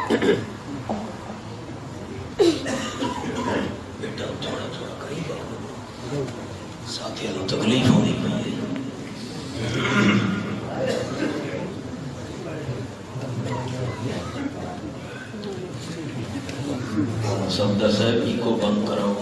بیٹا تھوڑا تھوڑا کری ساتھیوں کو تکلیف ہونی پئی سب دس ہے کو بند کراؤ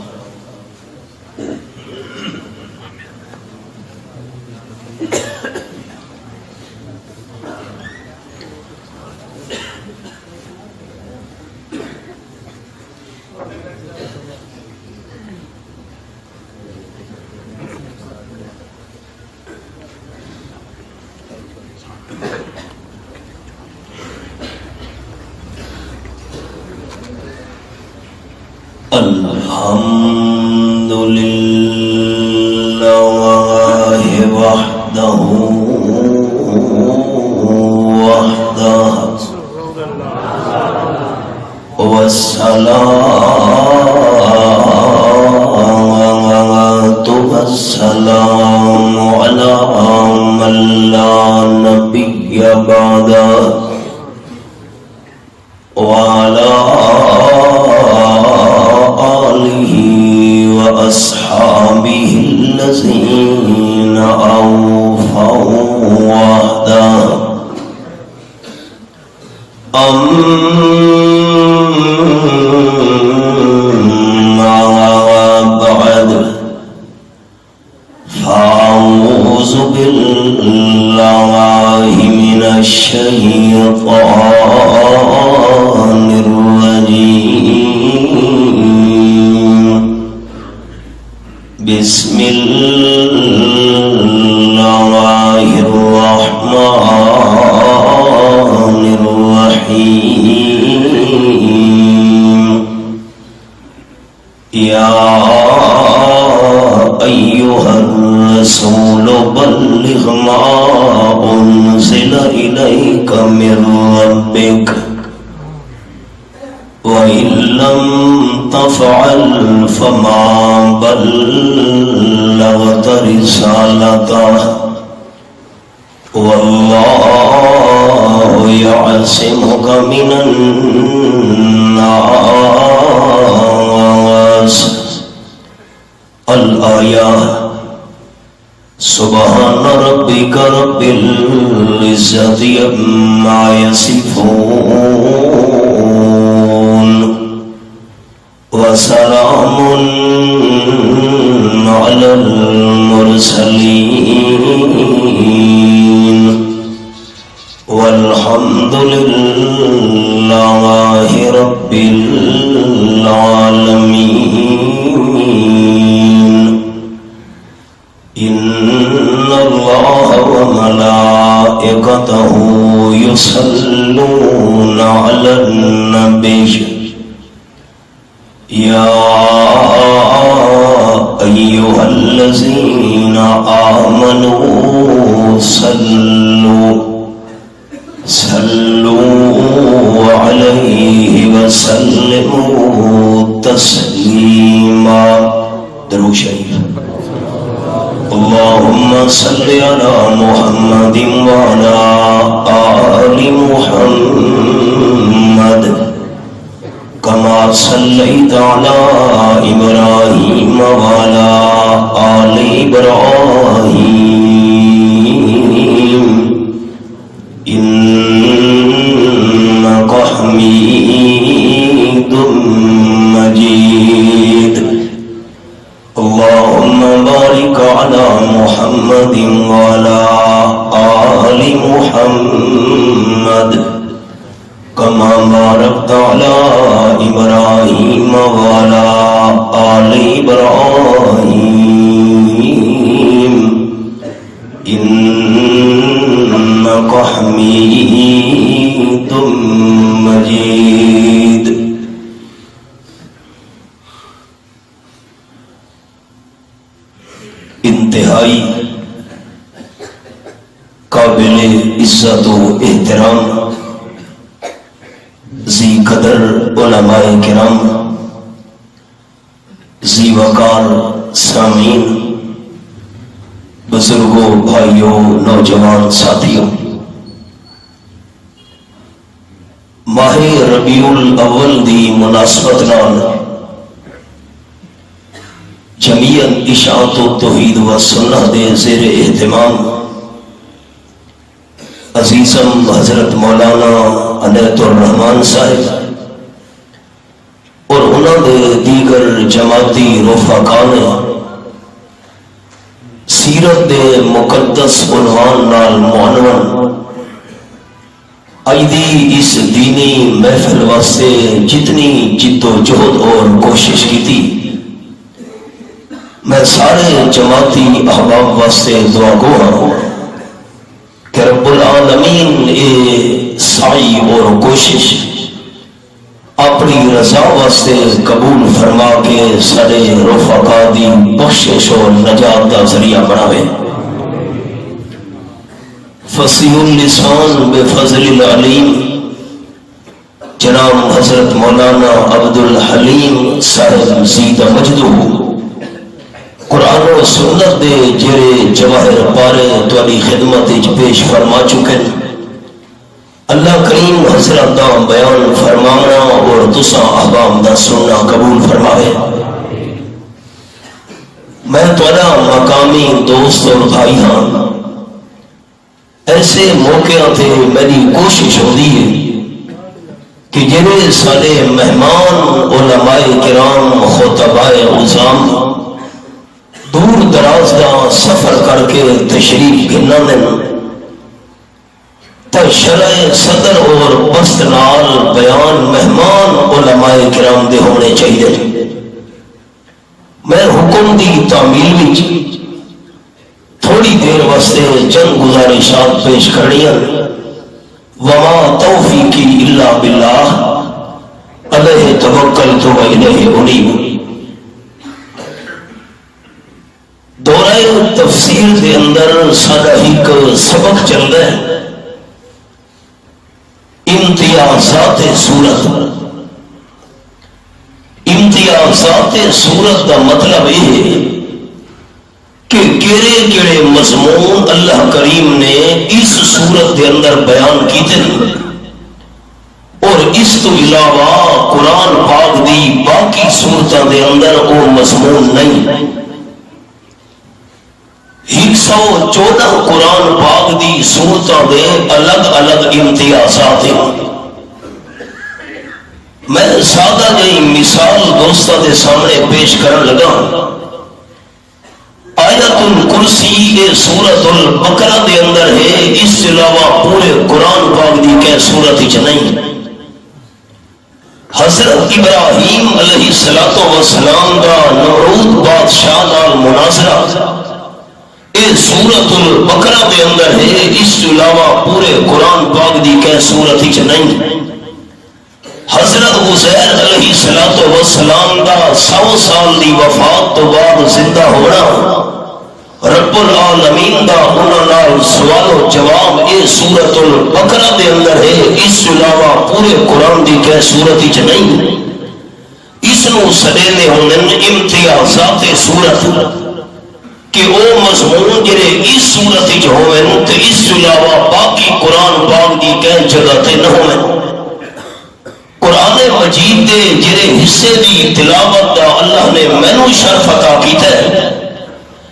الحمد لله وحده والصلاة والسلام على من لا نبي بعده وعلى آله وأصحابه الذين أوفوا وعده أما بعد فأعوذ بالله من الشيطان الرجيم بسم الله الرحمن الرحيم يا أيها الرسول بلغ ما أنزل إليك من ربك وإن لم تفعل فما بلغت رسالته والله يعصمك من الناس. الآية. سبحان ربك رب العزة عما يصفون وسلام على المرسلين والحمد لله رب العالمين. إن الله وملائكته يصلون على النبي يا أيها الذين آمنوا صلوا عليه وسلموا تسليما. درود شریف. اللهم صل على محمد وعلى آل محمد كما صليت على إبراهيم وعلى آل إبراهيم إنك حميد مجيد. اللهم بارك على محمد وعلى آل محمد كما باركت على إبراهيم وعلى آل إبراهيم إنك حميد مجيد. انتہائی قابل عزت و احترام ذی قدر علماء کرام، ذی وقار سامعین، بزرگوں، بھائیوں، نوجوان ساتھیوں، ماہ ربیع الاول دی مناسبت نال جمعیت اشاعت التوحید و سنہ دے زیر اہتمام عزیزم حضرت مولانا عنایت الرحمان صاحب اور انہوں دے دیگر جماعتی رفقاء نے سیرت دے مقدس عنوان نال معنون ایدی اس دینی محفل واسطے جتنی جد و جہد اور کوشش کی تھی، میں سارے جماعتی احباب واسطے دعا گو ہوں کہ رب العالمین اے سعی اور کوشش اپنی رضا واسطے قبول فرما کے سارے رفقا دی بخشش اور نجات کا ذریعہ بناوے۔ فصیح اللسان بفضل العلیم جناب حضرت مولانا عبدالحلیم صاحب زید مجدہ قرآن و سنت دے جرے جواہر پارے توالی خدمت پیش فرما چکے، اللہ کریم حضرت دا بیان فرمانا اور تسا احباب دا سننا قبول فرمائے۔ میں توالا مقامی دوست اور بھائی ہاں، ایسے موقع تھے میری کوشش ہوتی ہے کہ جنہیں سارے مہمان علماء کرام خطباء عظام دور دراز دا سفر کر کے تشریف گھننا دیں تا شرع صدر اور بست نال بیان مہمان علماء کرام دے ہونے چاہیے۔ میں حکم دی تعمیل وچ تھوڑی دیر واسطے چند گزارشات پیش کرنی ہیں۔ وما توفیقی الا باللہ علیہ توکلت و الیہ انیب۔ دورہ تفسیر کے اندر سارا ایک سبق چل رہا ہے، امتیازات سورت۔ امتیازات سورت کا مطلب یہ ہے کہ کیڑے کیڑے مضمون اللہ کریم نے اس سورت کے اندر بیان کیتے ہیں اور اس تو علاوہ قرآن پاک دی باقی سورتوں کے اندر وہ مضمون نہیں۔ 114 قرآن پاک دی سورتوں دے الگ الگ امتیازات ہیں۔ میں سادہ جہی مثال دوستوں کے سامنے پیش کرن لگا۔ آیت الکرسی یہ سورت البقرہ دے اندر ہے، اس کے علاوہ پورے قرآن پاک دی کہ سورت ہی نہیں۔ حضرت ابراہیم علیہ السلام کا نمرود بادشاہ نال مناظرہ یہ سورت البقرہ دے اندر ہے، اس کے علاوہ پورے قرآن پاک دی کہ سورت ہی نہیں۔ حضرت عزیر علیہ السلام کا 100 سال دی وفات تو بعد زندہ ہونا، رب العالمین دا انہاں نال سوال و جواب یہ سورت البقرہ دے اندر ہے، اس کے علاوہ پورے قرآن دی کہ سورت ہی نہیں۔ اس نو سڈینے ہوندے امتیازات سورت کہ وہ مضمون جڑے اس صورت وچ ہوون تے اس کے علاوہ باقی قرآن پاک دی کہیں جگہ تے نہ ہوون۔ قرآن مجید دے جڑے حصے دی تلاوت دا اللہ نے مینوں شرف عطا کیتا ہے،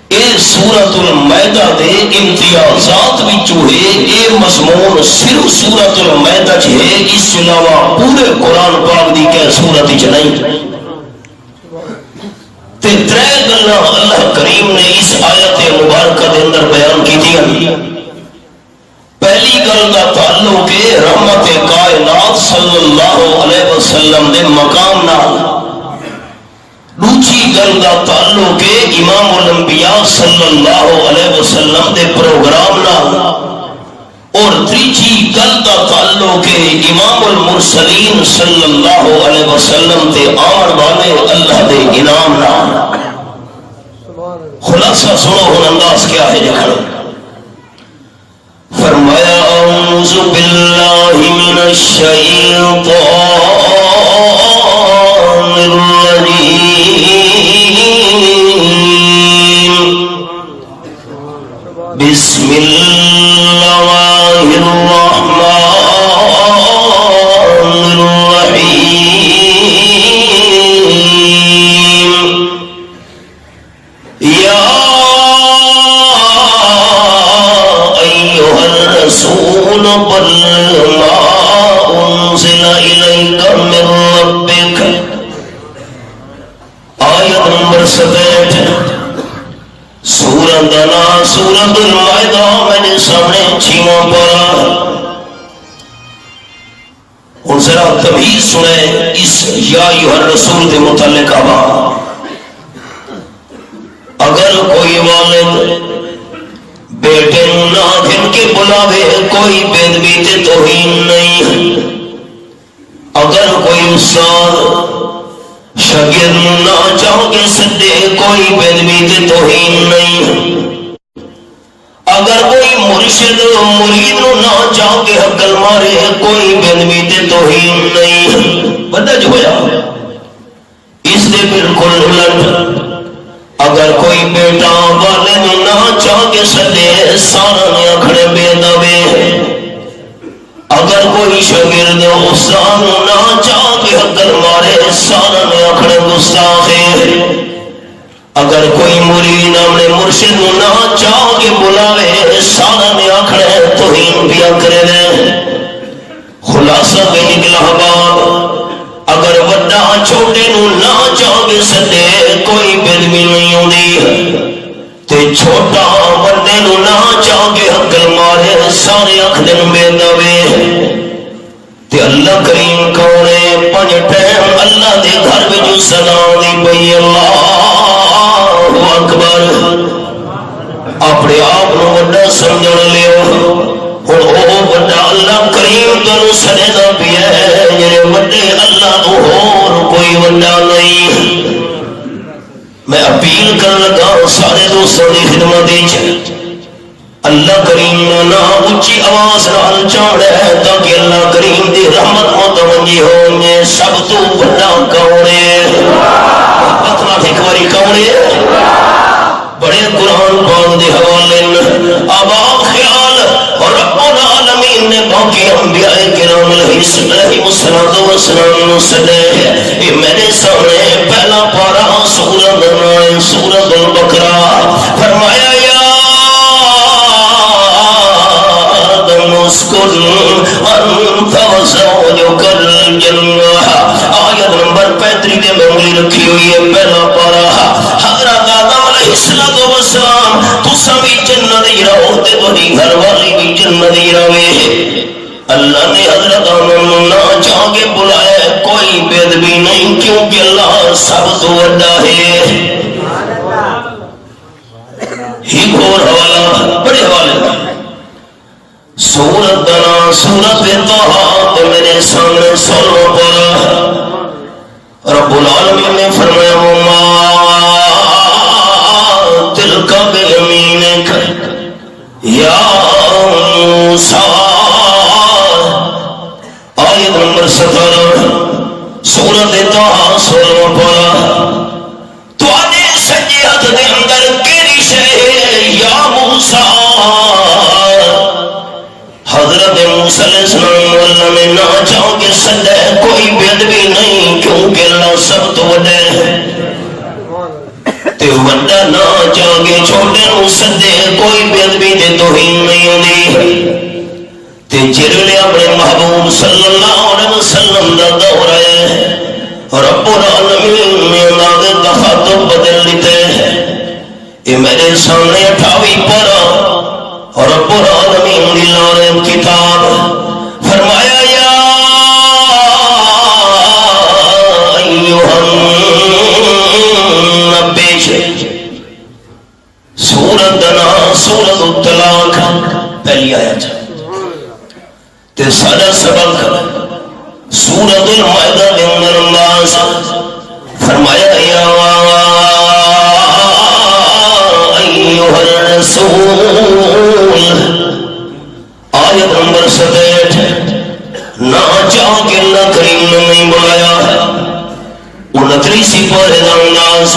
اے سورۃ المائدہ دے امتیازات وچوں ہے۔ اے مضمون صرف سورۃ المائدہ چ ہے، اس کے علاوہ پورے قرآن پاک دی کہیں سورت وچ نہیں۔ ترے گلاں اللہ کریم نے اس آیت مبارکہ دے اندر بیان کی تھی۔ پہلی گل کا تعلق ہے رحمت کائنات صلی اللہ علیہ وسلم دے مقام نال، دوسری گل کا تعلق ہے امام الانبیاء صلی اللہ علیہ وسلم دے پروگرام نال، اور تیسری گل کا تعلق ہے امام المرسلین صلی اللہ علیہ وسلم تے آمن والے اللہ دے انعام نال۔ خلاصہ سنو ہن انداز کیا ہے لکھنا۔ فرمایا اعوذ باللہ من الشیطان الرجیم، بسم اللہ الرحمن الرحیم۔ وبلغ ما انزل الیک من ربک. آیت نمبر 67 سورۃ دنا سورۃ المائدہ میرے سامنے 6واں پارہ. اور ذرا تمیز سنیں اس یا ایھا الرسول کے متعلق. اگر کوئی والد بیٹے نہ گن کے بلاوے کوئی بے ادبی تے توہین نہیں. اگر کوئی استاد شاگرد نہ چاہ کے سدے کوئی بے ادبی تے توہین نہیں. اگر کوئی مرشد مرید نو نہ چاہ کے حقل مارے کوئی بے ادبی تے توہین نہیں. بندہ جو ہویا اس دے بالکل الٹ. اگر کوئی بیٹا والد نہ چاہ کے سدے سارا نے آکھنے بے ادب. اگر کوئی شاگرد استاد نہ چاہ کے حقل مارے سارا نے آکھنے گستاخ. اگر کوئی مرید اپنے مرشد نہ چاہ کے بلاوے سارا نے آکھنے توہین پیا کرے دے. خلاصہ پہ نکلا باب اگر وڈا چھوٹے نو نہ چاہ کے سدے کوئی بے ادبی نہیں ہوندی تے چھوٹا وڈے نو نہ چاہ کے حقل مارے سارے آکھدے بے ادب. تے اللہ کریم کون ہے 5 ٹائم اللہ دے گھر وچ صدا دی پئی اللہ اکبر. اپنے آپ کو وڈا سمجھن لیو. ہن او وڈا اللہ کریم تانوں سنے دا پیا ہے جڑے وڈے اللہ تو ہور کوئی وڈا نہیں. میں اپیل کر لگا سارے دوستوں کی خدمت اللہ کریم نہ اچھی آواز نال چاڑے تاکہ اللہ کریم دی رحمت متوجہ ہونے. سب تو بڑا کون ہے؟ پتلا ایک باری کون ہے؟ بڑے قرآن پاک دے حوالے آباد خیال اور رب العالمین نے باقی انبیاء کرام علیہ الصلوۃ والسلام سدے. یہ میرے سامنے پہلا پارہ سورۃ سورۃ البقرہ. فرمایا یا آدم اسکن انت وزوجک الجنہ. آیت نمبر 35 کے میں انگلی رکھی ہوئی ہے. پہلا پارہ حضرت آدم علیہ السلام تساں بھی جنت ہی رہو تے تہاڈی گھر والی بھی جنت ہی رہے. اللہ نے حضرت آدم نہ چاہ کے بلایا کوئی بے ادبی نہیں کیونکہ اللہ سب تو بڑا ہے. ہی اور حوالہ بڑے حوالے سورۃ دنا سورۃ طٰہٰ تے میرے سامنے 16واں پارہ رب العالمین نے فرمایا وما تلک بیمینک یا موسیٰ. آیت نمبر 17 سورۃ طٰہٰ 16واں پارہ. تواڈے سجے ہاتھ دے اندر کیڑی شے یا موسیٰ؟ حضرت موسیٰ علیہ السلام اللہ نے نہ چاہ کے سدے کوئی بے ادبی نہیں کیونکہ اللہ سب تو وڈا ہے. تے وڈا نہ چاہ کے چھوٹے نو سدے کوئی بے ادبی تے توہین نہیں ہوندی. تے جڑے اپنے محبوب صلی اللہ علیہ وسلم دا دور ہے رب العالمین نے انہاں دے تخاطب بدل دیتے. یہ میرے سامنے 28 پارہ رب العالمین دی لعنت کتاب. فرمایا یا ایھا النبی. سورۃ دنا سورۃ الطلاق پہلی آیت تے سارا سبق سورۃ المائدہ دے اندر اللہ فرمایا یا ایھا الرسول. آیت نمبر 67 نہ چاہ کے اللہ کریم نے نہیں بلایا. 29 پارے دا انداز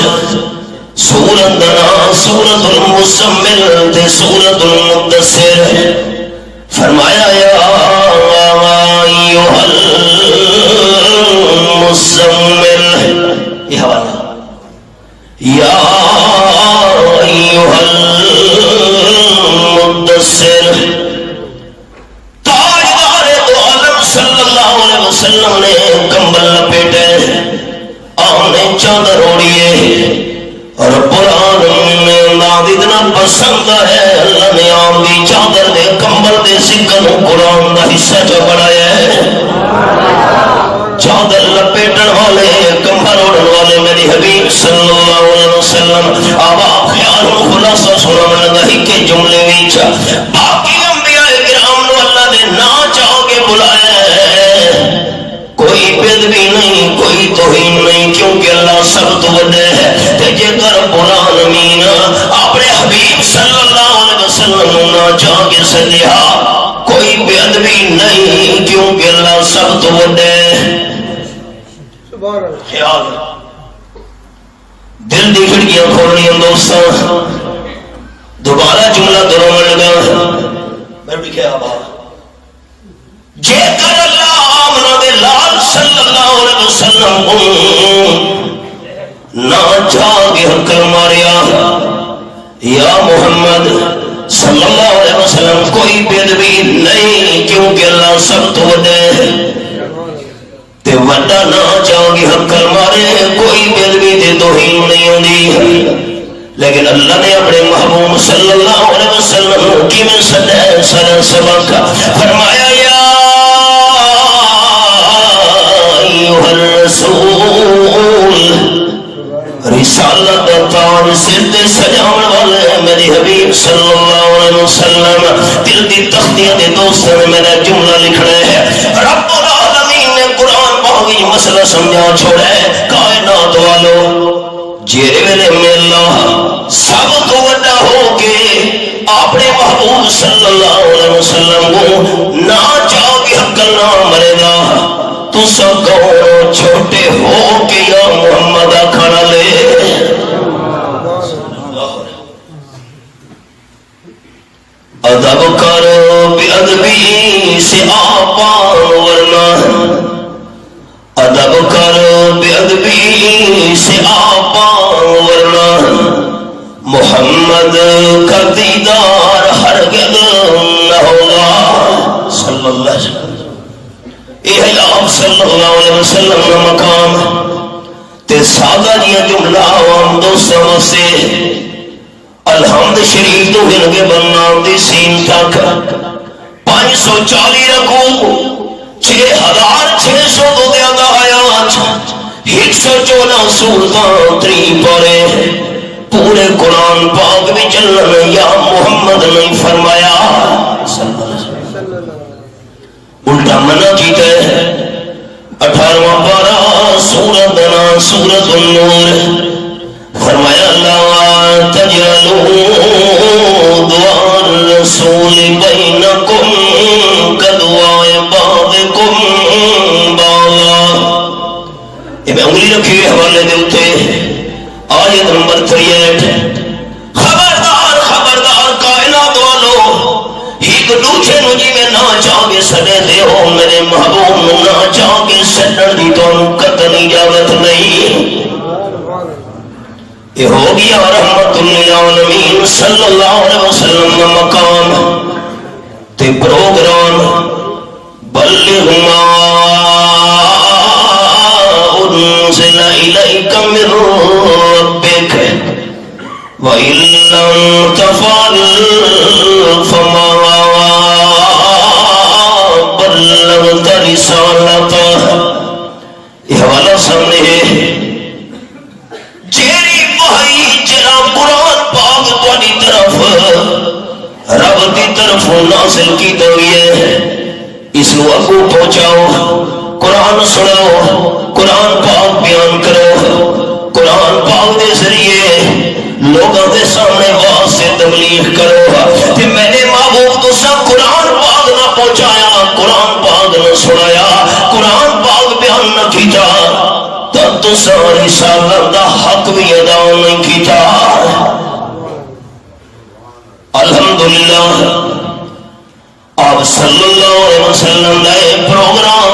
سورۃ دنا سورۃ المزمل تے سورۃ المدثر. فرمایا یا ایھا المزمل. یہ حوالہ یا ایھا المدثر. وسلم نے کمبل لپیٹے، آپ نے چادر اوڑھیے، رب العالمین نے انداز اتنا پسند ہے، اللہ نے آپ کی چادر دے کمبل دے ذکر قرآن دا حصہ جو بڑھایا ہے۔ چادر لپیٹن والے، کمبل اوڑھن والے میری حبیب صلی اللہ علیہ وسلم آپ خیال خلاصہ سناون لگا ہی کہ جملے وچ باقی انبیاء کرام نو اللہ نے نا چاہ کے بلایا ہے، کوئی بدوی نہیں، کوئی توہین نہیں، کیونکہ اللہ سب تو بڑے ہے۔ تے جے کر رب العالمین اپنے حبیب صلی اللہ علیہ وسلم نہ چاہ کے سدیا، کوئی بے ادبی نہیں، کیونکہ اللہ سب تو بڑے ہے۔ خیال دل دی کھڑکیاں کھولنی دوستاں، دوبارہ جملہ دہراون لگا، میں بھی کیا بات جے کر اللہ آمنہ دے لال صلی اللہ علیہ وسلم نہ جاگے حکر ماریا، یا محمد صلی اللہ علیہ وسلم کوئی بیدبی نہیں، کیونکہ اللہ سب تو وڈے تے وڈا نہ جاگے حکر مارے، کوئی بیدبی دے توہین نہیں ہوندی۔ لیکن اللہ نے اپنے محبوب صلی اللہ علیہ وسلم کی میں سدے سر سبق فرمایا، یا ایوہ الرسول، رسالت تاج سر تے سجاون والے میری حبیب صلی اللہ علیہ وسلم، دل دی تختیاں دے دوستوں نے میرا جملہ لکھنا ہے۔ رب العالمین نے قرآن پاک وچ مسئلہ سمجھا چھوڑا ہے، کائنات والو جیرے ویلے میں اللہ سب تو بڑا ہو کے اپنے محبوب صلی اللہ علیہ وسلم کو نہ چاہ کے حق نہ مرے گا، تو سب کہو چھوٹے ہو کے یا محمد کھڑا لے۔ ادب کرو بے ادبی سے آپان ورنہ، ادب کرو بے ادبی سے آپان ورنہ، محمد کا دیدار ہرگز نہ ہوگا۔ صلی اللہ علیہ وسلم یہ ہے آپ صلی اللہ علیہ وسلم کا مقام تے سادہ جیا جملہ عوام دوستوں سے الحمد شریف تو گن کے بننا دی سین تک 540 رکوع 6600 زیادہ آیات 114 سورتاں 3 پارے پورے قرآن پاک بھی چلن یا محمد نے فرمایا الٹا منع کیتا ہے۔ 18واں پارہ سورۃ نا سورۃ النور فرمایا لا تجعلوا دعاء الرسول بینکم کدعاء بعضکم بعضا۔ یہ میں انگلی رکھی حوالے دے اتے آیت نمبر 38، خبردار خبردار کائنات والو ایک دوسرے نو جی میں نہ چاہ کے سڑے دے ہو، میرے محبوب نو نہ چاہ کے سڑن دی تو قطن اجازت نہیں۔ یہ ہو گیا رحمت للعالمین صلی اللہ علیہ وسلم کا مقام تے پروگرام۔ بلغ ما انزل الیک من ربک وَإِن لَّمْ تَفْعَلْ فَمَا بَلَّغْتَ رِسَالَتَهُ۔ یہ حوالہ سامنے ہے، جیری وحی جرا قرآن پاک تواڈی طرف رب دی طرف نازل کی ہوئی ہے، اس کو اگوں پہنچاؤ، قرآن سناؤ، قرآن پاک بیان کرو، قرآن پاک دے ذریعے لوگوں کے سامنے واسطے تبلیغ کرو۔ کہ میرے محبوب تو سب قرآن پاک نہ پہنچایا، قرآن پاک نہ سنایا، قرآن پاک بیان نہ کیتا تو ساری رسالت دا حق بھی ادا نہیں کیتا۔ الحمدللہ آپ صلی اللہ علیہ وسلم دا پروگرام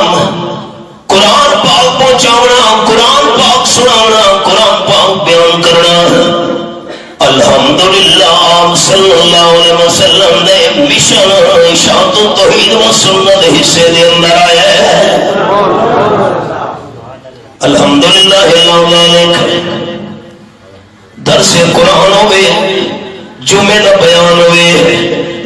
قرآن پاک پہنچاونا، قرآن پاک سناونا، قرآن پاک بیان کرنا۔ الحمدللہ آپ صلی اللہ علیہ وسلم دے مشن شان تو توحید و سنت حصے دے اندر آیا ہے الحمدللہ ذالک درس قرآن ہوئے جمعے دا بیان ہوئے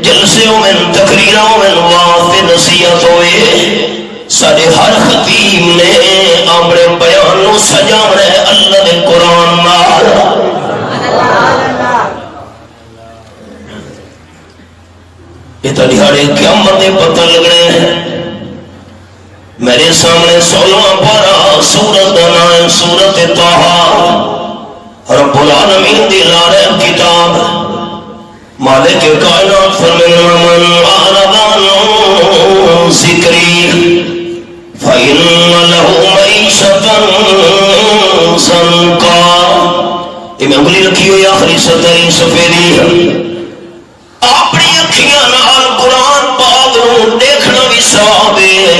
جلسے میں تقریروں میں واضح نصیحت ہوئے سارے ہر خطیب نے اپنے بیان نو سجاونا ہے اللہ دے قرآن نال یہ تو دہاڑے قیامت پتہ لگنے ہیں میرے سامنے 16واں پارہ سورت کا نام ہے سورت طٰہٰ رب العالمین دی لارے کتاب مالک کائنات فرمایا من اعرض عن ذکری فإن له معیشة ضنکا یہ میں انگلی رکھی ہوئی آخری ستری سفیدی اپنی اکھیاں نال قرآن پاک نو دیکھنا بھی ثواب ہے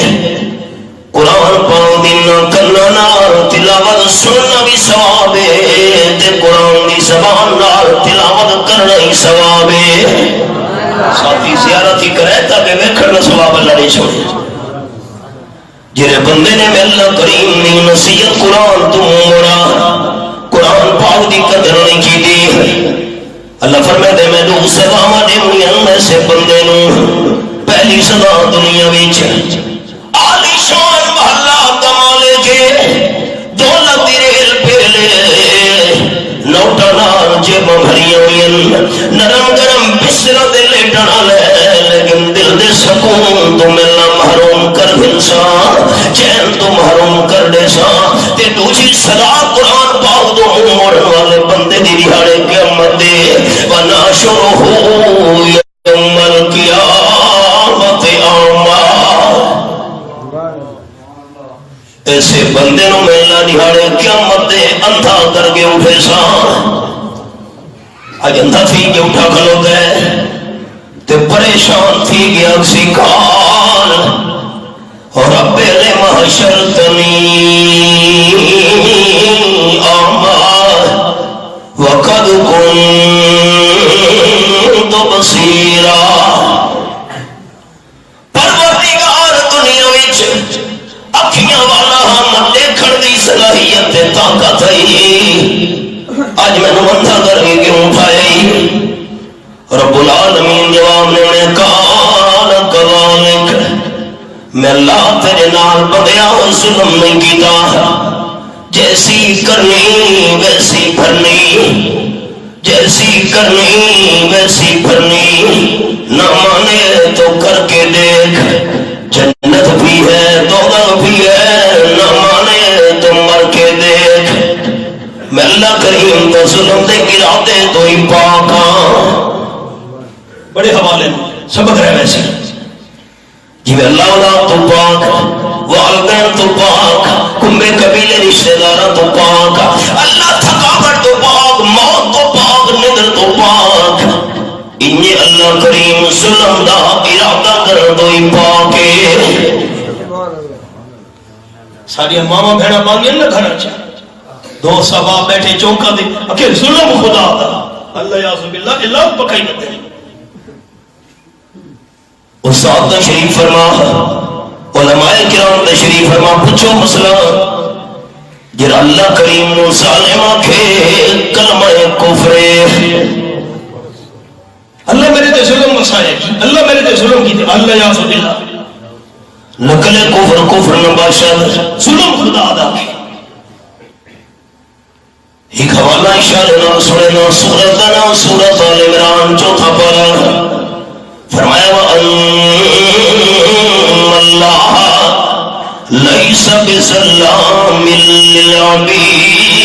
قرآن پاک دن کرنا نال تلاوت سننا بھی ثواب ہے تے قرآن دی زبان نال تلاوت کرنا ہی ثواب ہے ساتھی زیارت ہی کرے تاکہ ویکھنا ثواب اللہ نہیں چھوڑے جنہیں بندے نے میں اللہ کریم نے نصیحت قرآن تو موڑا قرآن پاک دی قدر نہیں کی دی اللہ فرمائے دے میں دو سزاواں دنیا میں سے بندے نو پہلی سزا دنیا وچ عالی شان محلہ کمالے کے دولت ریل پھیلے نوٹا نال جیب بھریاں ہوئی نرم گرم بستر دے لیٹنا لے لیکن دل دے سکون تو ملنا محروم کر دنسا چین تو محروم کر دے سا تے دوسری صدا قرآن پاک دو موڑن والے بندے دی دہاڑے قیامت دے وَنَاشُرُهُ يَوْمَ الْقِيَامَةِ أَعْمَى ایسے بندے نو ملنا دہاڑے قیامت دے اندھا کر کے اٹھے سا آج اندھا تھی کہ اٹھا کھلو گئے تے پریشان تھی گیا کسی کال اور رب لے محشر تنی آمار وقد كنت بصیرا پروردگار دنیا وچ اکھیاں والا ہم دیکھن دی صلاحیت طاقت ہے آج میں نو اندھا کر کے کیوں اٹھائی رب العالمین جواب نے کال کذالک میں اللہ تیرے نال بدیا ظلم نہیں کیتا جیسی کرنی ویسی بھرنی جیسی کرنی ویسی بھرنی نہ مانے تو کر کے دیکھ جنت بھی ہے دوزخ بھی ہے نہ مانے تو مر کے دیکھ میں اللہ کریم تو ظلم دے ارادے تو ہی پاک ہاں بڑے حوالے سبق رہے ویسے جی میں اللہ اولاد تو پاک والدین تو پاک کمبے قبیلے رشتہ دارہ تو پاک اللہ تھکاوٹ تو پاک موت تو پاک ندر تو پاک انہیں اللہ کریم ظلم دا ارادہ کر دو ہی پاک ساری ماما بہنا مانگے نہ گھر چاہ دو سبا بیٹھے چوکا دے اکھر ظلم خدا دا اللہ یعظم باللہ اللہ پکائی نہ دے استاد تشریف فرما علماء کرام تشریف فرما پوچھو مسئلہ جرا اللہ کریم نو ظالمہ کے کلمہ کفر اللہ میرے تے ظلم مسائے اللہ میرے تے ظلم کی اللہ یعظم باللہ نقل کفر کفر نباشد ظلم خدا دا ایک حوالہ اشارے نام سنے نام سورت دا نام سورت آل عمران چوتھا پارا فرمایا وَأَنَّ اللَّهَ لَيْسَ بِظَلَّامٍ لِّلْعَبِيدِ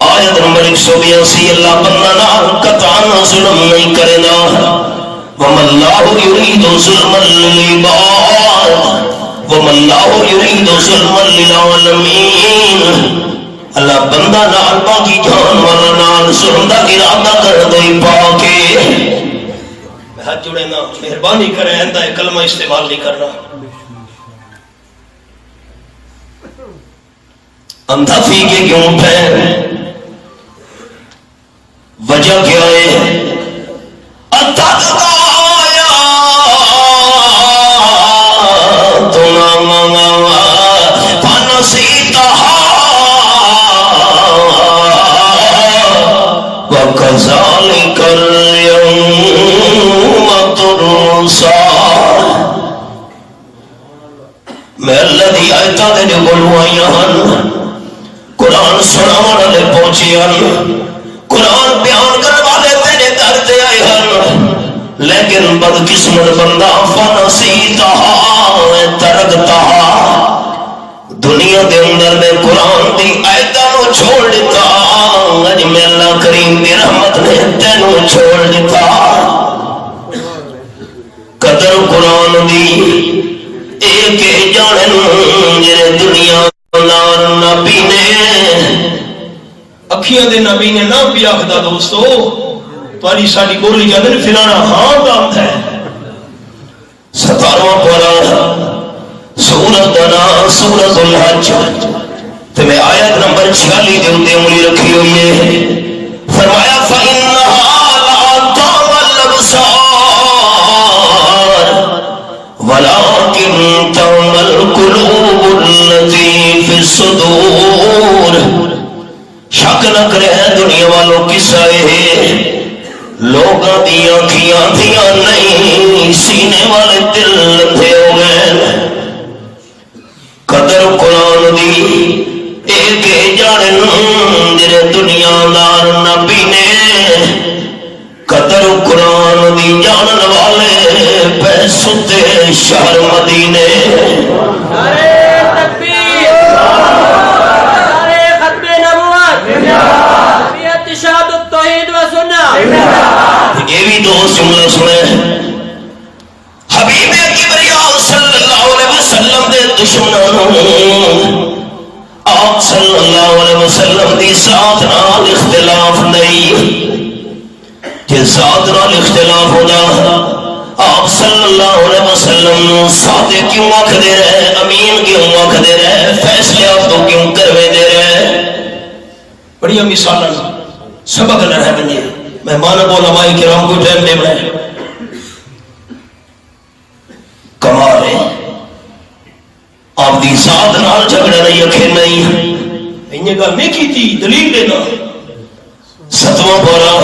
آیت نمبر 182 اللہ بندہ نال قطعاً ظلم نہیں کرے نا وَمَا اللَّهُ يُرِيدُ ظُلْمًا لِّلْعِبَادِ وَمَا اللَّهُ يُرِيدُ ظُلْمًا لِّلْعَالَمِينَ اللہ بندہ نال باقی جانور نال ظلم دا ارادہ کر دے پاکے ہاتھ جوڑے نا مہربانی کرے اندہ کلمہ استعمال نہیں کرنا اندھا فی کے کیوں اٹھے وجہ کیا ہے اتتقا اللہ دی آیتاں دے جو کولوں آئیاں ہن، قرآن سناون والے پہنچے ہن، قرآن بیان کرنے والے تیرے در تے آئے ہن، لیکن بدقسمت بندہ فنسیتہا ترکتہا، دنیا دے اندر میں قرآن دی آیتاں نو چھوڑ دیتا، اج میں اللہ کریم دی رحمت نے تینوں چھوڑ دیتا۔ قدر قرآن دی ایک جانن جنہیں دنیا نار نبی نے اکھیاں دے نبی نے نہ بھی آخدا دوستو، تاری ساڑی گولی جاندن فلانا ہاں دامت ہے۔ 17واں پارہ سورت دنا سورت الحج تے میں آیت نمبر 46 دے اندے انگلی رکھی ہوئی ہے، فرمایا فَإِنَّهَا لَا تَعْمَى الْأَبْصَارُ وَلَكِنْ تَعْمَى الْقُلُوبُ الَّتِي فِي الصُّدُورِ۔ شک نہ کرے دنیا والوں قصہ ہے، لوگاں دی آنکھیاں تھیاں نہیں، سینے والے دل لندھے ہو گئے۔ قدر قرآن دی ایک جانن جنہیں دنیا دار نبی نے، قدر قرآن دی جانن والے پہ ستے شہر مدینے۔ نعرہ تکبیر، نعرہ ختم نبوت، نعرہ شہادت توحید و سنت۔ یہ بھی دوست جملہ سنے، حبیب کبریاء صلی اللہ علیہ وسلم دے دشمنوں آپ صلی اللہ علیہ وسلم دی ذات نال اختلاف نہیں، جے ذات نال اختلاف ہونا آپ صلی اللہ علیہ وسلم سادے کیوں آکھ دے رہے، امین کیوں آکھ دے رہے، فیصلے آپ تو کیوں کروے دے رہے۔ بڑی مثال سبق نہ رہ بنیے، مہمان علماء کرام کو ٹائم دے بڑھائے کمال ہے۔ آپ دی ذات نال جھگڑا نہیں اکھے نہیں، انہیں گل نہیں کی تھی دلیل دینا۔ 7واں پارہ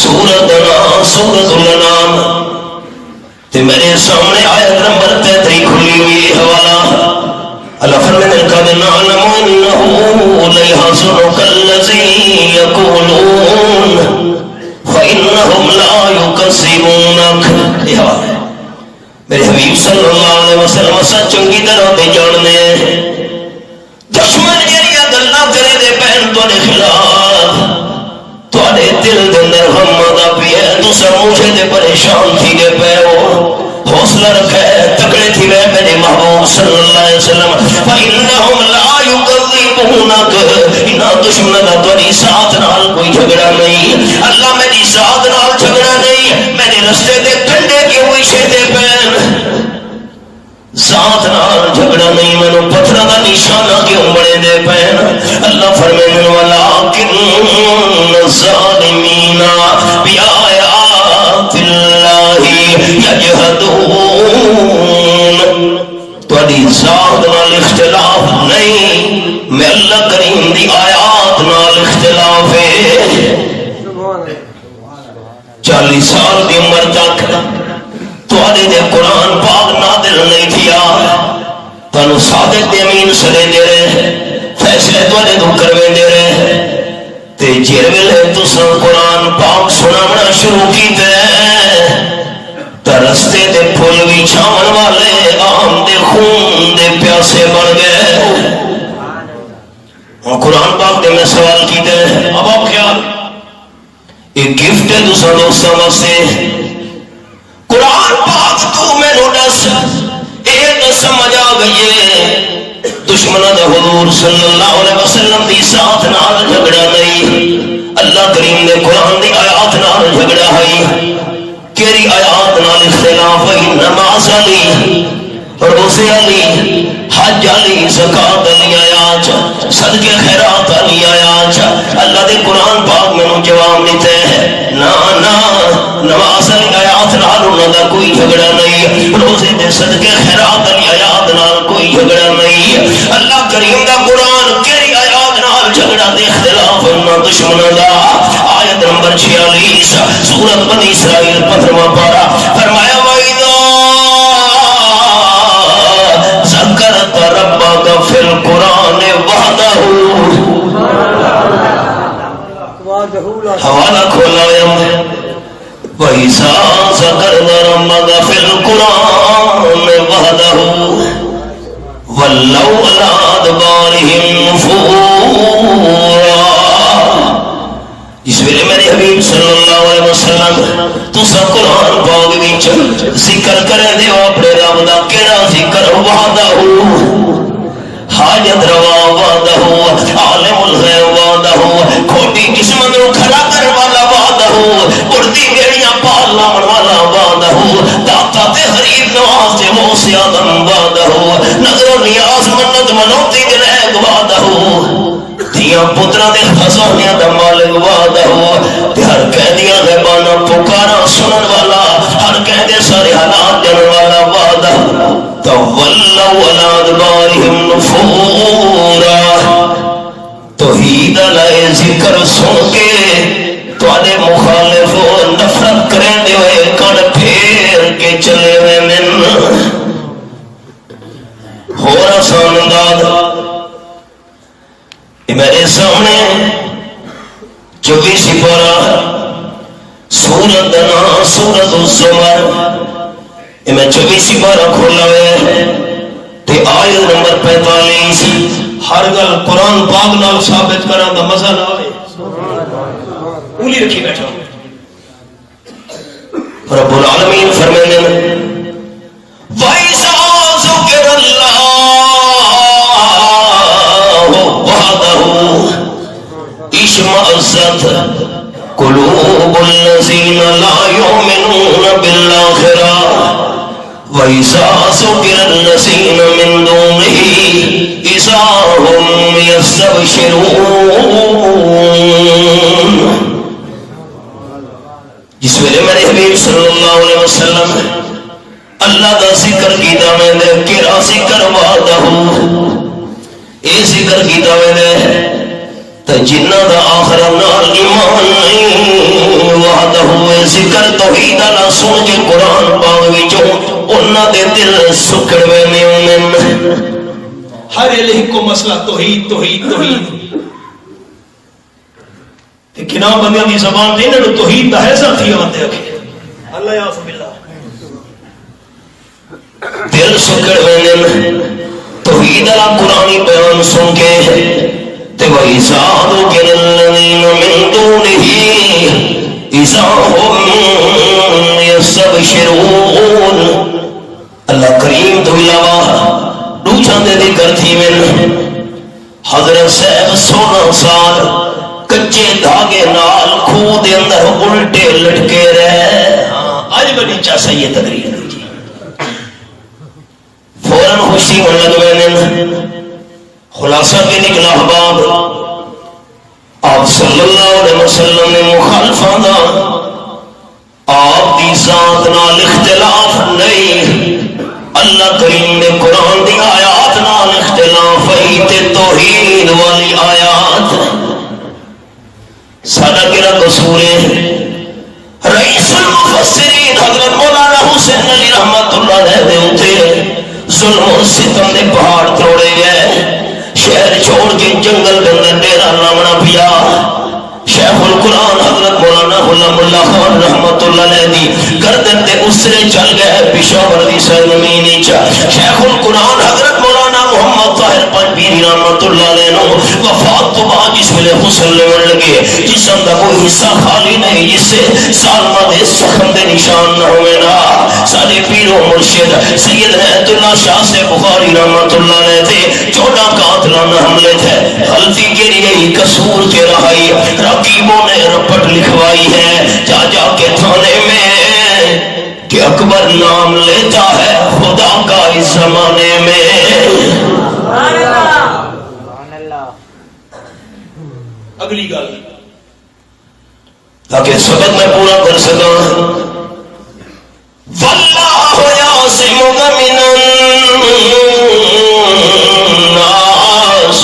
سورت دنا سورت الانام تے میرے سامنے آیت نمبر 33 کھلی ہوئی حوالہ اللہ فرمانے قد نعلم انه ليحزنك الذي يقولون فانهم لا يكذبونك۔ یہ حوالہ ہے میرے حبیب صلی اللہ علیہ وسلم سچ چنگی طرح تے جاننے، دشمن جڑیاں گلاں کرے دے پہن تواڈے خلاف، تواڈے دل دے اندر غم دا پیا، تساں مجھے تے پریشان تھی گئے پے ہو، حوصلہ رکھے تکڑے تھی گئے میرے محبوب صلی اللہ علیہ وسلم۔ فإنهم لا يكذبونك، انہاں دشمناں دا تواڈی ذات نال کوئی جھگڑا نہیں، اللہ میری ذات نال جھگڑا نہیں، میرے رستے تے کنڈے کیوں وچھے دے پین، ذات نال جھگڑا نہیں، میں نے پتھرہ دا نشانہ کیوں بڑے دے پین۔ اللہ فرمائے وَلَٰكِنَّ الظَّالِمِينَ بِآيَاتِ اللَّهِ يَجْحَدُونَ۔ تواڈی ذات نال اختلاف نہیں، میں اللہ کریم دی آیات نال اختلاف ہے۔ 40 سال دی عمر تک تواڈے دے قرآن پاک نادل نہیں تھیا، تانوں صادق تے امین سرے دے رہے، فیصلے تواڈے تو کروے دے رہے، تے جیر ویلے تساں قرآن پاک سنانا شروع کیتے تے رستے تے پھول بھی چھاون والے آم دے خون دے پیاسے بن گئے۔ اور قرآن پاک دے میں سوال کیتے اب آپ خیال ایک گفٹ ہے دوسرا دوستوں واسطے، قرآن پاک تو میں نو دس ایک سمجھ آ گئی ہے، دشمنہ دا حضور صلی اللہ علیہ وسلم دی ذات نال جھگڑا نہیں، اللہ کریم نے قرآن دی آیات نال جھگڑا ہے۔ کیری آیات نال اختلاف ہے؟ نماز علی، روزے علی، حج علی، زکات علی آیات، صدقے خیرات علی آیات، اللہ دے قرآن پاک میں جواب دیتے ہیں نا نا، نماز علی آیات نال انہاں دا کوئی جھگڑا نہیں، روزے دے صدقے خیرات علی آیات نال کوئی جھگڑا نہیں، اللہ کریم دا قرآن کیری آیات نال جھگڑا دے اختلاف انہاں دشمناں دا۔ آیت نمبر 46 سورۃ بنی اسرائیل 15واں پارہ، فرمایا وَإِذَا ذَكَرَ فی القرآن وحدہ ولوا علی ادبارہم نفورا. جس ویلے میرے حبیب صلی اللہ علیہ وسلم تسا قرآن پاک وچ ذکر کرے دیو اپنے رب دا کیڑا ذکر وحدہ حاجت روا وعدہ عالم الغیب وعدہ کھوٹی قسمت نو کھڑا کر والا وعدہ اڑتی بیڑیاں پال لاون والا وعدہ داتا تے غریب نواز تے موسی آدم وعدہ نظر و نیاز منت منوتی دلائق وعدہ دیا پترا دے خزانیاں دا مالک وعدہ تے ہر قیدیاں غیبانہ پکارا سنن والا ہر قیدے سارے حالات جنن والا وعدہ تولوا علی ادبارہم نفورا. توحید علیہ ذکر سن کے تواڈے مخالف نفرت کریں دے ہوئے کن پھیر کے چلے ہوئے من ہو آسان انداز میرے سامنے 24 پارہ سورت دنا سورت الزمر میں 24 پارہ کھولا ہوئے تے آیت نمبر 45. ہر گل قرآن پاک نال ثابت کران دا مزہ نہ ہوئے اولی رکھی بیٹھا. رب العالمین فرمانے وَإِذَا ذُكِرَ اللَّهُ وَحْدَهُ اشْمَأَزَّتْ قُلُوبُ الَّذِينَ لَا يُؤْمِنُونَ بِالْآخِرَةِ وَإِذَا ذُكِرَ الَّذِينَ مِن دُونِهِ إِذَا هُمْ يَسْتَبْشِرُونَ. جس ویلے میرے حبیب صلی اللہ علیہ وسلم اللہ دا ذکر کیتا میں دے کیڑا ذکر وعدہ اے ذکر کیتا میں دے تے جنہ دا آخر نال ایمان نہیں وعدہ اے ذکر توحید اللہ سن کے قرآن پاک وچوں انہاں دے دل سکڑوے مومن. ہر الہ کو مسئلہ توحید توحید توحید تے کنا بندیاں دی زبان تے انہاں نو توحید دا ہے ذاتی آندے اکھے اللہ یعوذ باللہ دل سکڑوے توحید اللہ قرآنی بیان سن کے تے وَإِذَا ذُكِرَ الَّذِينَ مِن دُونِهِ إِذَا هُمْ يَسْتَبْشِرُونَ. اللہ کریم تو علاوہ دوچاں دے ذکر تھی من حضرت صاحب 16 سال کچے دھاگے نال کھو دے اندر الٹے لٹکے رہے. آج بڑی چا صحیح تقریر دی فوراً خوشی من لگوے خلاصہ کے نکلا احباب آپ صلی اللہ علیہ وسلم نے مخالفہ دا آپ دی ذات نال اختلاف نہیں اللہ کریم نے قرآن دی آیات نال اختلاف تے توحید والی آیات سادہ کیا قصور ہے. رئیس المفسرین حضرت مولانا حسین علی رحمت اللہ علیہ دے اٹھے ظلم و ستم دے پہاڑ توڑے گئے شہر چھوڑ کے جنگل کے اندر ڈیرا لاونا پیا. شیخ القرآن حضرت مولانا غلام اللہ خان رحمت اللہ علیہ دی گردن تے اسرے چل گئے پشاور دی سرزمین وچ. شیخ القرآن حضرت مولانا محمد طاہر پنجبیری رحمت اللہ علیہ نو وفات تو بعد جس ویلے غسل لیون لگے جسم دا کوئی حصہ خالی نہیں جس سے ظالمہ دے زخم دے نشان نہ ہوئے نا. سارے پیر و مرشد سید رحمت اللہ شاہ سے بخاری رحمت اللہ علیہ تھے 14 قاتلانہ حملے تھے. غلطی کے لیے ہی قصور کے رہائی رقیبوں نے رپٹ لکھوائی ہے جا جا کے تھانے میں کہ اکبر نام لیتا ہے خدا کا اس زمانے میں. اگلی گل تاکہ سبق میں پورا کر سکا. واللہ یعصمک من الناس.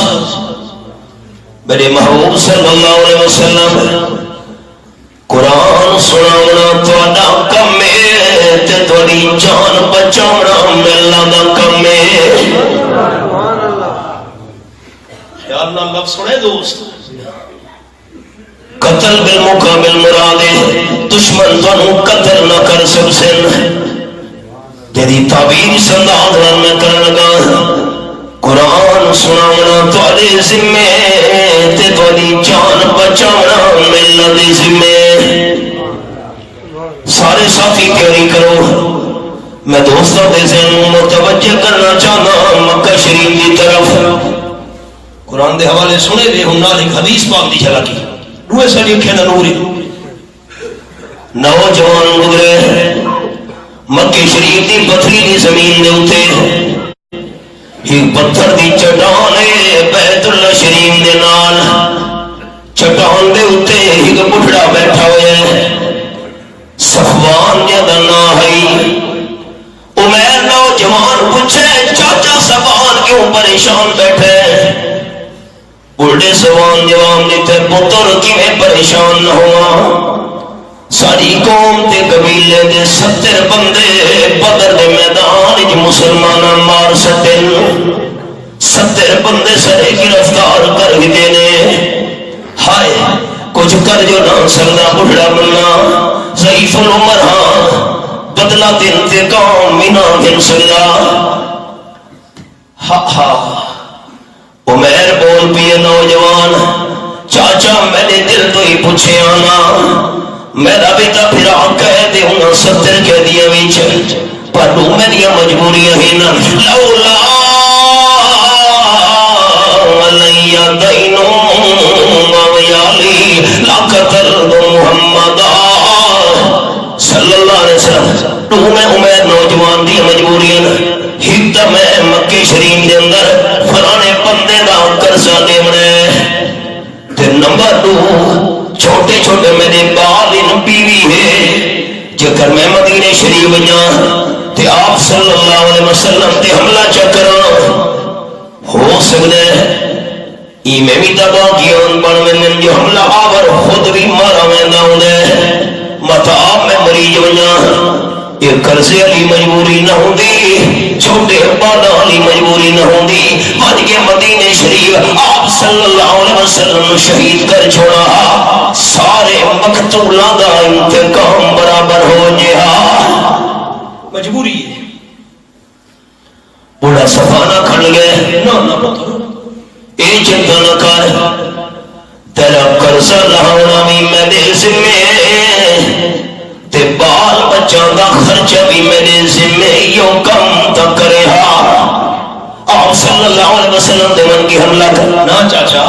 میرے محبوب صلی اللہ علیہ وسلم قرآن سناونا تواڈا کم ہے تے تواڈی جان بچاونا میرا دا کم ہے. خیال نال لفظ سنے دوست قتل بالمقابل مراد دشمن تانوں قتل نہ کر سکسن جدی تعبیر سنداد میں کرن لگا قرآن سناونا تواڈے ذمے تے تواڈی جان بچاونا میرے دے ذمے۔ سارے ساتھی تیاری کرو، میں دوستوں دے ذہن متوجہ کرنا چاہنا مکہ شریف کی طرف۔ قرآن دے حوالے سنے دے ہن نال ایک حدیث پاک دی جھلکی روئے ساری اکھیں دا نور نوجوان گزرے مکہ شریف دی پتھری دی زمین دے اوتے ایک پتھر دی چٹان ہے بیت اللہ شریف دے نال، چٹان دے اوتے ایک بڈھڑا بیٹھا ہویا ہے، صفوان جدا نام ہے۔ عمیر نوجوان پوچھے چاچا صفوان کیوں پریشان بیٹھے؟ بڑھے صفوان جواب دیتے پتر کیویں پریشان نہ ہوا، ساری قوم تے قبیلے دے 70 بندے بدر دے میدان وچ مسلماناں مار سٹن، 70 بندے سارے گرفتار کر گئے نے۔ ہائے کچھ کر جو نہ سکدا بڑھڑا بننا، ضعیف العمر ہاں، بدلہ تے انتقام بھی نہ گن سکدا۔ عمیر بول پیے نوجوان چاچا میں نے دل تو ہی پوچھے آنا، میرا بیٹا پھر کہہ دے ہوں 70 کہہ دیا بیچ پر میری مجبوریاں ہی نہ لولا علی دینو مویالی لاقتل محمد صلی اللہ علیہ وسلم۔ تو میں عمیر نوجوان دی مجبوریاں ہی تا میں مکہ شریف دے اندر فلانے بندے دا قرضہ دیونے تے نمبر 2 چھوٹے چھوٹے میرے بال ان بیوی ہے، جکر میں مدینہ شریف جاں تے آپ صلی اللہ علیہ وسلم تے حملہ چکر ہو سکتے ای میں بھی دبا گیان بن میں جو حملہ آور خود بھی مارا میں داؤں دے متا آپ میں مریض بجاں یہ قرضے علی مجبوری نہ ہوں دی، چھوٹے بادا علی مجبوری نہ ہوں دی، بھج کے مدینہ شریف آپ صلی اللہ علیہ وسلم شہید کر چھوڑا، سارے مقتولاں دا انتقام برابر ہو جہا۔ مجبوری ہے بڑا صفانہ کھڑ گئے نہ پتر اے چنتا نہ کر، تیرا قرضہ لہونا بھی میرے ذمے تے بال بچوں دا خرچہ بھی میرے ذمے، یوں کم تک کرے ہاں۔ آپ صلی اللہ علیہ وسلم دے من کی حملہ کرنا چاچا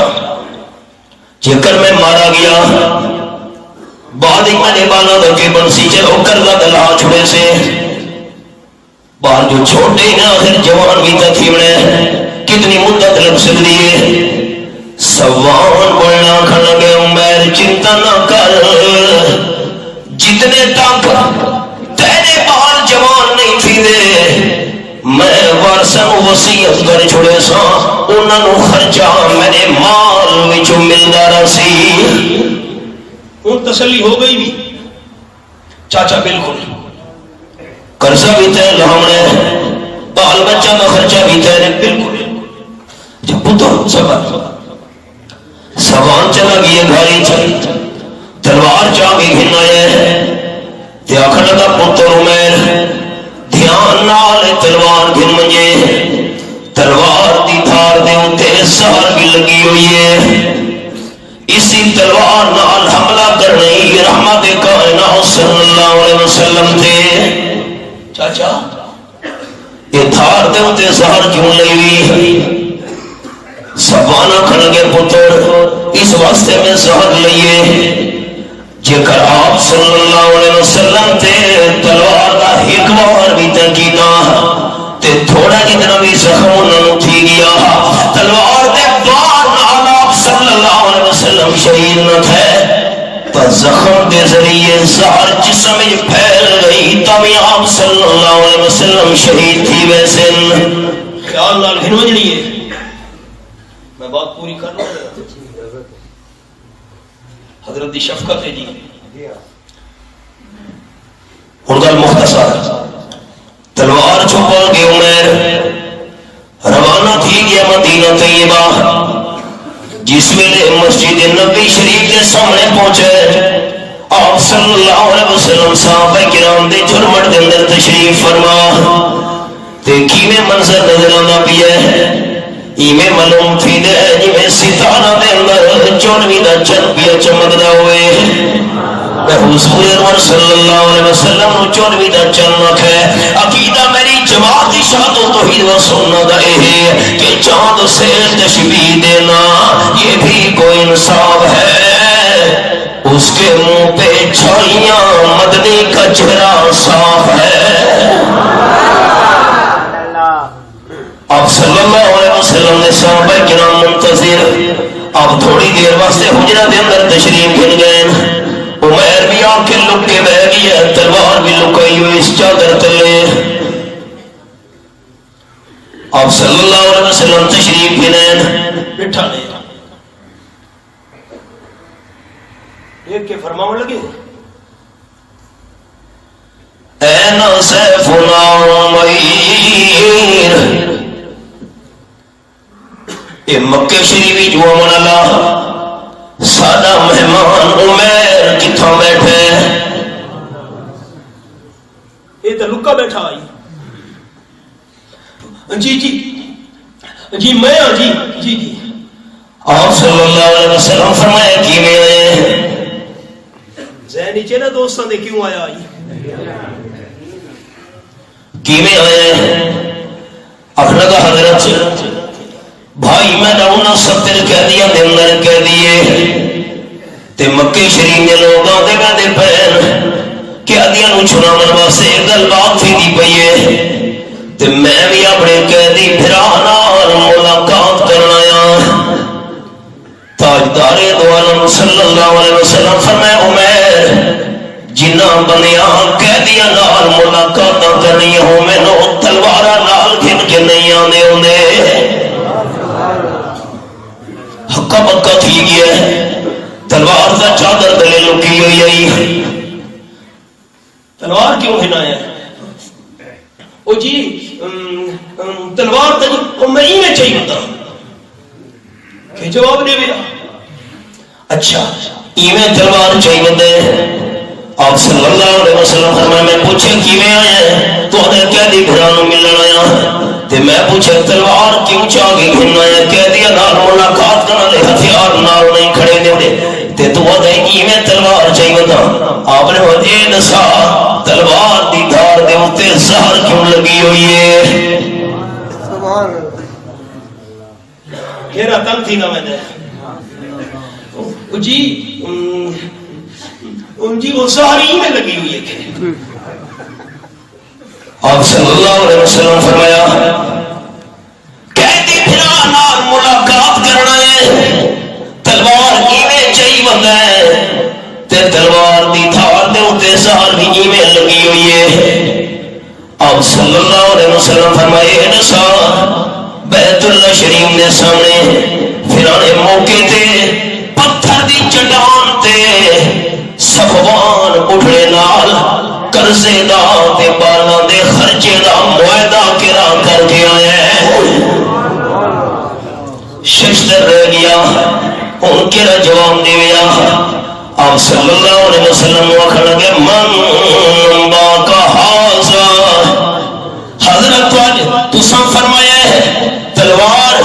جکر میں مارا گیا بعد ایک میں نے بالا دکے بنسی چلو کردہ دلہا چھوڑے سے بال جو چھوٹے ہیں آخر جوان بھی تھیمنے کتنی مدت لگ سکتی ہے۔ سوان بڑھنا کھڑا گئے عمیر چنتا نہ کر، جتنے تک تیرے بال جوان نہیں تھی دے میں وارثاں وصیت کر چھوڑے سا انہاں نو خرچہ میرے مال وچوں ملدا رسی۔ ان تسلی ہو گئی بھی چاچا بالکل قرضہ بھی تے لہمنے بال بچہ کا خرچہ بھی تے بالکل جب پتر سوان چلا گیا گھاری چل تلوار چاہے گھنائے تے آخر لگا پتر عمیر دھیان نال تلوار گھن مجھے، تلوار دی دھار دے اتے سہر بھی لگی ہوئی ہے، اسی تلوار نال حملہ کرنی رحمت کائنات صلی اللہ علیہ وسلم تھے۔ چاچا یہ دھار دے اتے سہر کیوں لگی ہوئی؟ سبانا کھڑ گئے پتر اس واسطے میں سہر لئیے جکر آپ صلی اللہ علیہ وسلم تے تلوار دا ایک بار بھی تنقیدہ تے تھوڑا جتنا بھی زخم انہوں تھی گیا تلوار دے بار نال آپ صلی اللہ علیہ وسلم شہید نہ تھے پر زخم دے ذریعے زہر جسم میں پھیل گئی تاوی آپ صلی اللہ علیہ وسلم شہید تھی ویسے خیال نال گھنو جڑیے میں بات پوری کر رہا ہوں حضرت دی شفقت ہے جی ہردل مختصر تلوار چھپا گئے عمیر روانہ تھی گیا مدینہ طیبہ جس ویلے مسجد نبی شریف کے سامنے پہنچے آپ صلی اللہ علیہ وسلم صحابہ کرام دے جھرمٹ دے اندر تشریف فرما تے کیویں منظر نظر آندا پیا ہے ایویں معلوم تھی دے جویں ستارہ دے اندر چونویں دا چن پیا چمکدا ہوئے حضور انور صلی اللہ علیہ وسلم نو چونویں دا چن ہے عقیدہ میری جماعت شاہد و توحید و سنت دا ہے کہ چاند سے تشبیہ دینا یہ بھی کوئی انصاف ہے اس کے منہ پہ چھائیاں مدنی کا چہرہ صاف ہے آپ صلی اللہ علیہ وسلم نے صحابہ کرام منتظر آپ تھوڑی دیر واسطے حجرہ دے اندر تشریف گھن گئے عمیر بھی آ کے لک کے بہ گئی ہے تلوار بھی لکائی ہوئی اس چادر تلے آپ صلی اللہ علیہ وسلم تشریف گھنین بٹھا لے ایک کے فرماؤں لگے این سیفنا عمیر یہ مکہ شریفی جو من اللہ سادہ مہمان عمیر کتھاں بیٹھے یہ تو لکا بیٹھا آئی جی میں ہاں جی آپ صلی اللہ علیہ وسلم فرمایا کی میں آئے ذہن نیچے نا دوستان دے کیوں آیا آئی کی میں آئے اپنا کا حضرت بھائی میں نہ ستر کہہ دیا دن کہہ دیے تے مکے شریف دے لوگ آتے کہتے پہن کہہ دیا نو چھنا من واسے گل بات تھی دی پئیے تے میں بھی اپنے قیدی بھرا نال ملاقات کرنا آیا تاجدار دو عالم صلی اللہ علیہ وسلم فرمائے عمیر جنہ بنیا قیدیاں نال ملاقات کرنی ہو میں نو تلوارا نال گھن کے نہیں آنے ہوندے حقا بکا تھی گیا ہے تلوار کا چادر دلے لکی ہوئی آئی تلوار کیوں ہنایا ہے او جی تلوار کا میں ہی میں چاہیے ہوتا کہ جواب دے بیا اچھا ایویں تلوار چاہیے ہوتا ہے آپ صلی اللہ علیہ وسلم فرمائے میں پوچھے کیویں آیا ہے تو انہیں کہہ دی گھرانوں ملن آیا تے میں پوچھے تلوار کیوں چاہ کے گھننا ہے کہہ دیا نال ملاقات کرنا لے ہتھیار نال نہیں کھڑے دے دے تے تو آدھے ایویں تلوار چاہیے ہوتا آپ نے وہ اے نسا تلوار دی دھار دے ہوتے زہر کیوں لگی ہوئی ہے گھیرا تن تھی نا میں نے جی وہ ساری میں لگی ہوئی ہے کہ آپ صلی اللہ علیہ وسلم فرمایا قیدی بھرا نال ملاقات کرنا ہے تلوار ایویں چاہیے بندہ ہے تے تلوار دی دھار دے اوتے زہر بھی ایویں لگی ہوئی ہے آپ صلی اللہ علیہ وسلم فرمائے نسا بیت اللہ شریف نے سامنے پھرانے موقع تے پتھر دی چٹان تے صفوان اٹھنے نال قرضے دا تے بالا دے خرچے دا معاہدہ کرا کر کے آیا ہے ششتر رہ گیا ان کے جواب دے گیا آپ صلی اللہ علیہ وسلم وکھڑ لگے من باقا حاضا حضرت آج تساں فرمایا ہے تلوار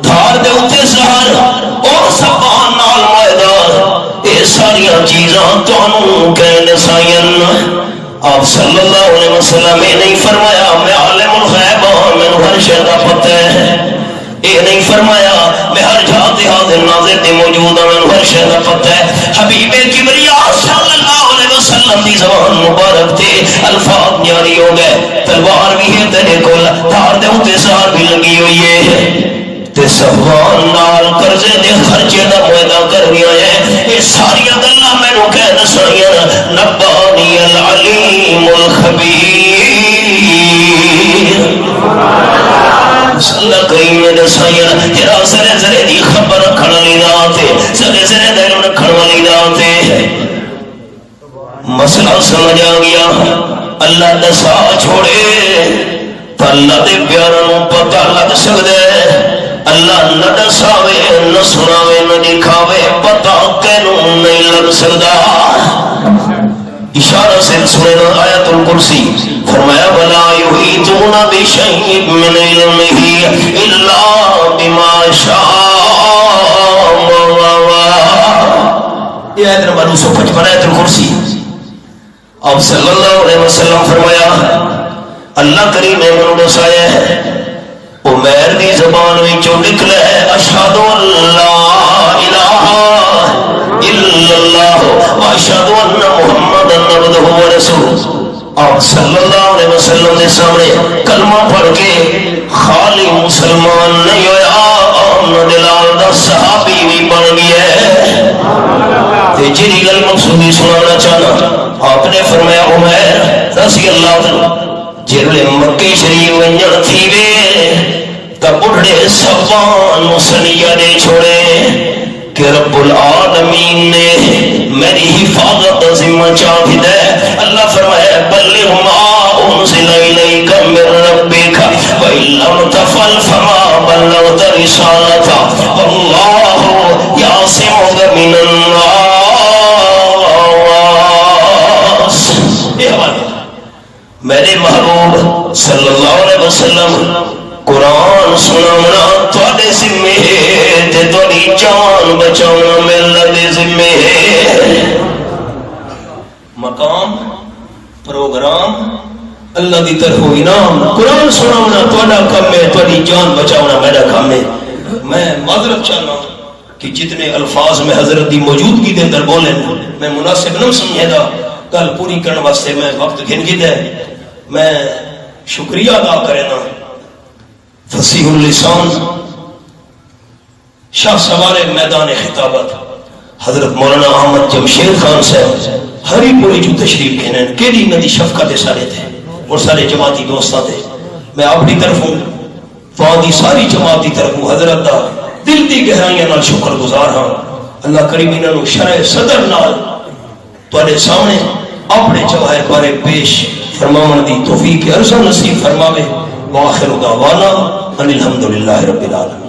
دھار دے اتے زہر اور صفوان نال معاہدہ اے ساریاں چیزاں تانوں کہنے سائن آپ صلی اللہ علیہ وسلم یہ نہیں فرمایا میں عالم الغیب ہوں میں ہر شے دا پتہ ہے یہ نہیں فرمایا میں ہر جہاں حاضر ناظر دے موجود ہوں میں ہر شے دا پتہ ہے حبیب کبریا صلی اللہ علیہ وسلم دی زبان مبارک تے الفاظ جاری ہو گئے تلوار بھی ہے تیرے کول دھار دے اوتے زہر بھی لگی ہوئی ہے تے صفوان نال قرضے دے خرچے دا معاہدہ کرنی ہے یہ ساری گلاں مینوں کہہ دسائیاں نبانی العلیم الخبیر اللہ کریم نے دسائیاں تیرا سرے سرے دی خبر رکھن والی ذات ہے سرے سرے دل رکھن والی ذات ہے مسئلہ سمجھ آ گیا اللہ دسا چھوڑے تو اللہ دے پیاراں نوں پتہ لگ سکدا ہے اللہ نہ دساوے نہ سناوے نہ دکھاوے پتہ کینوں نہیں لگ سکدا اشارہ سے سننا آیت الکرسی فرمایا ولا یحیطون بشیء من علمہ الا بما شاء. یہ آیت نمبر 255 آیت الکرسی. آپ صلی اللہ علیہ وسلم فرمایا اللہ کریم نے منو دسایا ہے عمیر دی زبان وچوں نکلا ہے اشہد ان لا الہ الا اللہ واشہد ان محمدا عبدہ ورسولہ. آپ صلی اللہ علیہ وسلم نے سامنے کلمہ پڑھ کے خالی مسلمان نہیں ہویا دلال دا صحابی بھی بن گیا ہے. جی گل مقصودی سنانا چاہنا آپ نے فرمایا عمیر رضی اللہ عنہ جلے مکہ شریف ونجن تھی وے تا بڑھڑے سبان مسلیہ دے چھوڑے کہ رب العالمین نے میری حفاظت ذمہ چاہی دے. اللہ فرمایا بلغ ما انزل الیک من ربک وان لم تفعل فما بلغت رسالتہ واللہ یعصمک من الناس. میرے محبوب صلی اللہ علیہ وسلم قرآن سنانا تھوڑے ذمے ہے تے تھوڑی جان بچانا میرے دے ذمے ہے. مقام پروگرام اللہ دی طرف انعام قرآن سنانا تھوڑا کم ہے تھوڑی جان بچانا میرا کام ہے. میں معذرت چاہنا کہ جتنے الفاظ میں حضرت دی موجودگی دے اندر بولے میں مناسب نہ سمجھے گا گل پوری کرنے واسطے میں وقت گھن گیا ہے. میں شکریہ ادا کرنا فصیح اللسان شاہ سوار میدان خطابت حضرت مولانا احمد جمشید خان صاحب ہری پوری جو تشریف کہنے کیڑی ندی شفقت سارے تھے اور سارے جماعتی دوستاں تھے. میں اپنی طرفوں فاضی ساری جماعتی طرفوں حضرت دا دل دی گہرائیاں نال شکر گزار ہاں. اللہ کریم انہاں نو شرع صدر نال تواڈے سامنے اپنے جواہر بارے پیش فرماون دی توفیق عرضہ نصیب فرماوے. وآخر دعوانا ان الحمدللہ رب العالمین.